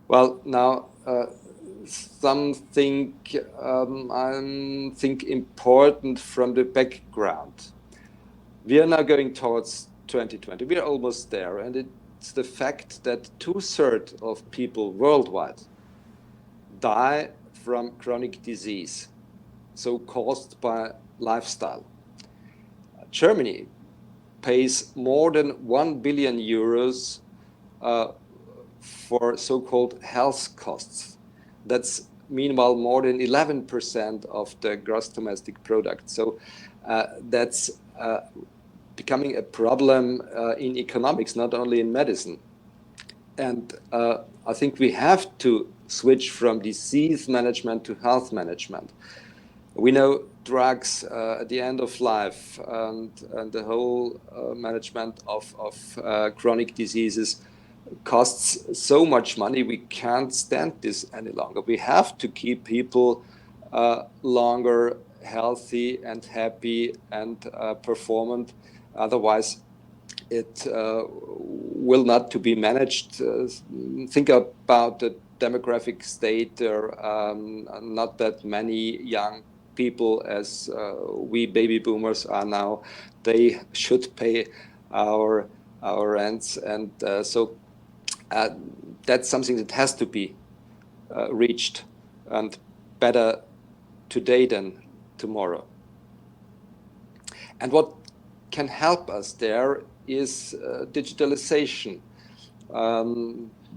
Well, now something I think important from the background. We are now going towards 2020. We are almost there, and it's the fact that 2/3 of people worldwide die from chronic disease, so caused by lifestyle. Germany pays more than 1 billion euros for so-called health costs. That's meanwhile more than 11% of the gross domestic product. So that's becoming a problem in economics, not only in medicine. And I think we have to switch from disease management to health management. We know drugs at the end of life and the whole management of chronic diseases costs so much money. We can't stand this any longer. We have to keep people longer healthy and happy and performant. Otherwise, it will not to be managed. Think about the demographic state. There are not that many young people as we baby boomers are now. They should pay our rents, and so that's something that has to be reached, and better today than tomorrow. And what can help us there is digitalization.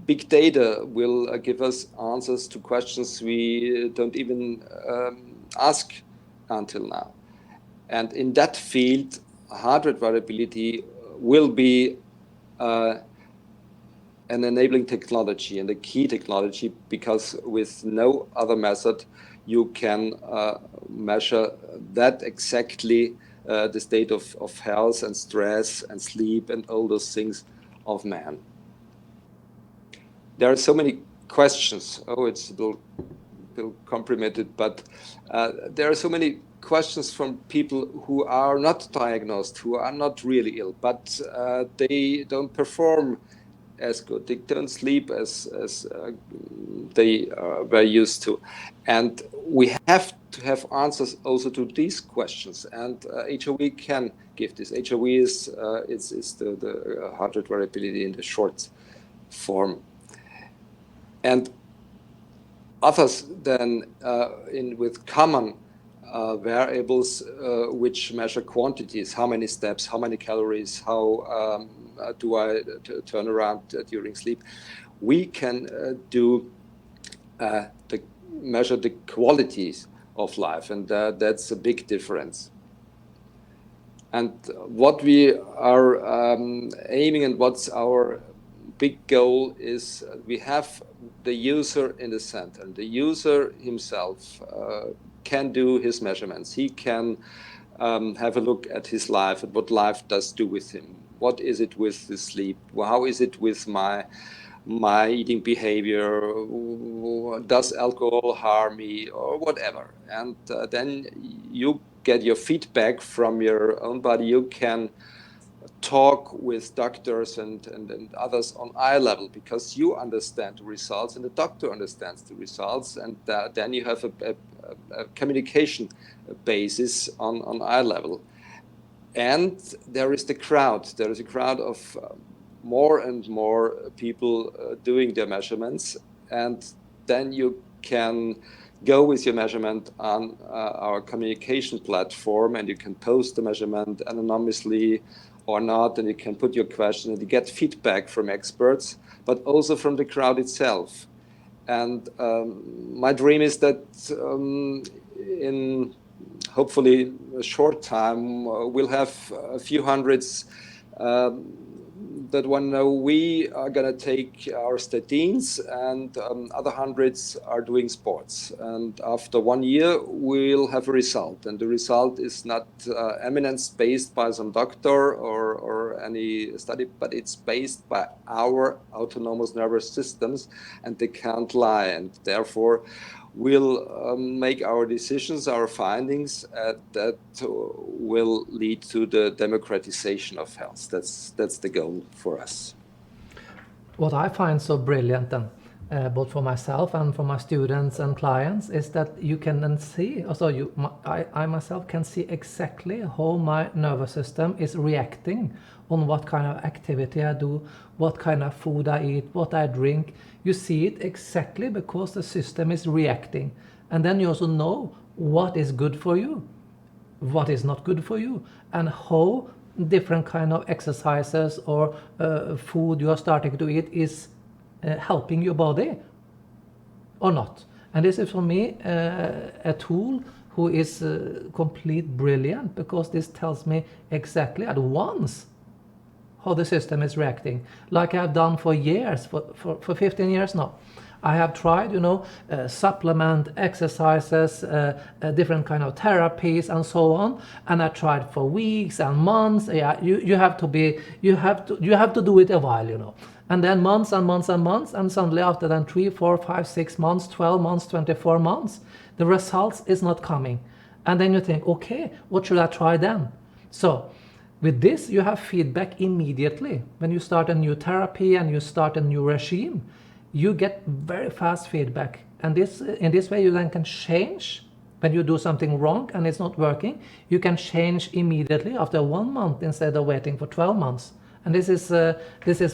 Big data will give us answers to questions we don't even ask until now. And in that field, heart rate variability will be an enabling technology and a key technology, because with no other method you can measure that exactly the state of health and stress and sleep and all those things of man. There are so many questions. Oh, it's a little complicated, but there are so many questions from people who are not diagnosed, who are not really ill, but they don't perform as good. They don't sleep as they were used to. And we have to have answers also to these questions. And HRV can give this. HRV is the heart rate variability in the short form. And others then with common variables which measure quantities, how many steps, how many calories, how do I turn around during sleep. We can measure the qualities of life, and that's a big difference. And what we are aiming, and what's our big goal, is we have the user in the center, and the user himself can do his measurements. He can have a look at his life, at what life does do with him. What is it with the sleep? How is it with my eating behavior? Does alcohol harm me, or whatever? And then you get your feedback from your own body. You can talk with doctors and others on eye level, because you understand the results and the doctor understands the results, and then you have a communication basis on eye level. And there is the crowd. There is a crowd of more and more people doing their measurements, and then you can go with your measurement on our communication platform, and you can post the measurement anonymously or not, and you can put your question, and you get feedback from experts, but also from the crowd itself. And my dream is that in hopefully a short time, we'll have a few hundreds that one know we are going to take our statins, and other hundreds are doing sports. And after 1 year, we'll have a result. And the result is not eminence-based by some doctor or any study, but it's based by our autonomous nervous systems, and they can't lie. And therefore, we'll make our decisions, our findings that will lead to the democratization of health. That's the goal for us. What I find so brilliant and both for myself and for my students and clients, is that you can then see, also I myself can see exactly how my nervous system is reacting on what kind of activity I do, what kind of food I eat, what I drink. You see it exactly because the system is reacting. And then you also know what is good for you, what is not good for you, and how different kind of exercises or food you are starting to eat is helping your body or not. And this is for me a tool who is complete brilliant, because this tells me exactly at once how the system is reacting, like I've done for years, for 15 years now. I have tried, supplement exercises, different kind of therapies and so on, and I tried for weeks and months. Yeah, you have to do it a while, and then months and months and months, and suddenly after then 3, 4, 5, 6 months, 12 months, 24 months, the results is not coming, and then you think, okay, what should I try then? So with this, you have feedback immediately. When you start a new therapy and you start a new regime, you get very fast feedback. And in this way, you then can change. When you do something wrong and it's not working, you can change immediately after 1 month instead of waiting for 12 months. And this is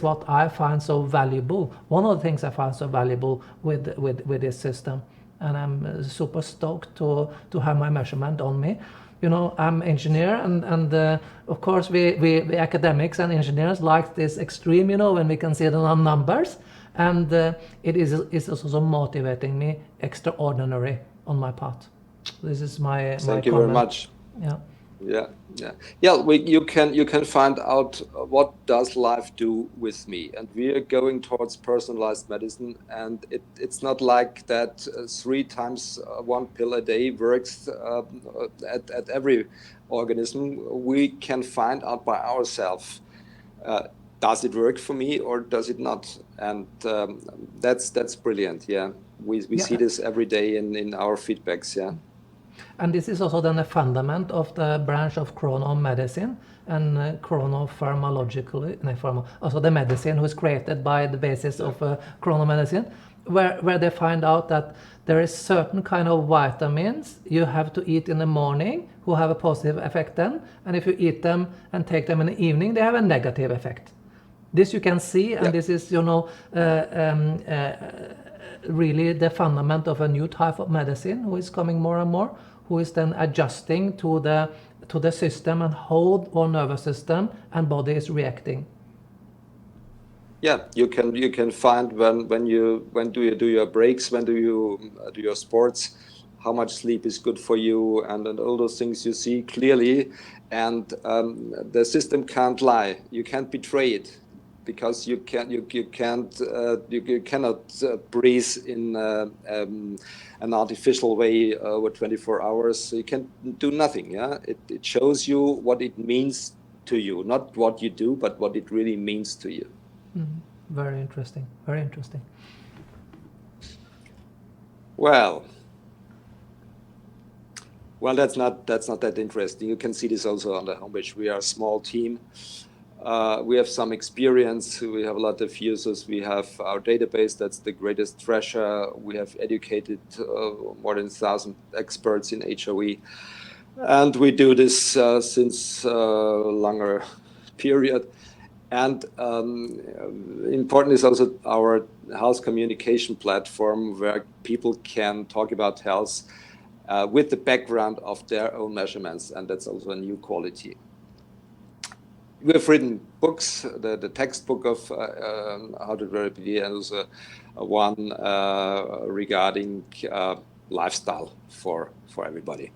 what I find so valuable. One of the things I find so valuable with this system. And I'm super stoked to have my measurement on me. I'm engineer, and of course we academics and engineers like this extreme, when we can see the numbers, and it's also motivating me extraordinary on my part. This is my Thank you comment. very much. Yeah. Yeah. You can find out what does life do with me, and we are going towards personalized medicine. And it's not like that 3 times 1 pill a day works at every organism. We can find out by ourselves. Does it work for me or does it not? And that's brilliant. Yeah, we see this every day in our feedbacks. Yeah. And this is also then a fundament of the branch of chrono medicine and chronopharmacological, also the medicine who is created by the basis of chrono medicine, where they find out that there is certain kind of vitamins you have to eat in the morning who have a positive effect then, and if you eat them and take them in the evening, they have a negative effect. This you can see, and this is, really the fundament of a new type of medicine who is coming more and more, who is then adjusting to the system and how our nervous system and body is reacting. Yeah, you can find when do you do your breaks, when do you do your sports, how much sleep is good for you, and all those things you see clearly, and the system can't lie. You can't betray it, because you cannot breathe in an artificial way over 24 hours. You can do nothing. Yeah, it shows you what it means to you, not what you do, but what it really means to you. Very interesting. Very interesting. Well, that's not that interesting. You can see this also on the homepage. We are a small team. We have some experience. We have a lot of users. We have our database. That's the greatest treasure. We have educated more than 1,000 experts in HRV. And we do this since a longer period. And important is also our health communication platform, where people can talk about health with the background of their own measurements. And that's also a new quality. We have written books, the textbook of how to therapy, and also one regarding lifestyle for everybody.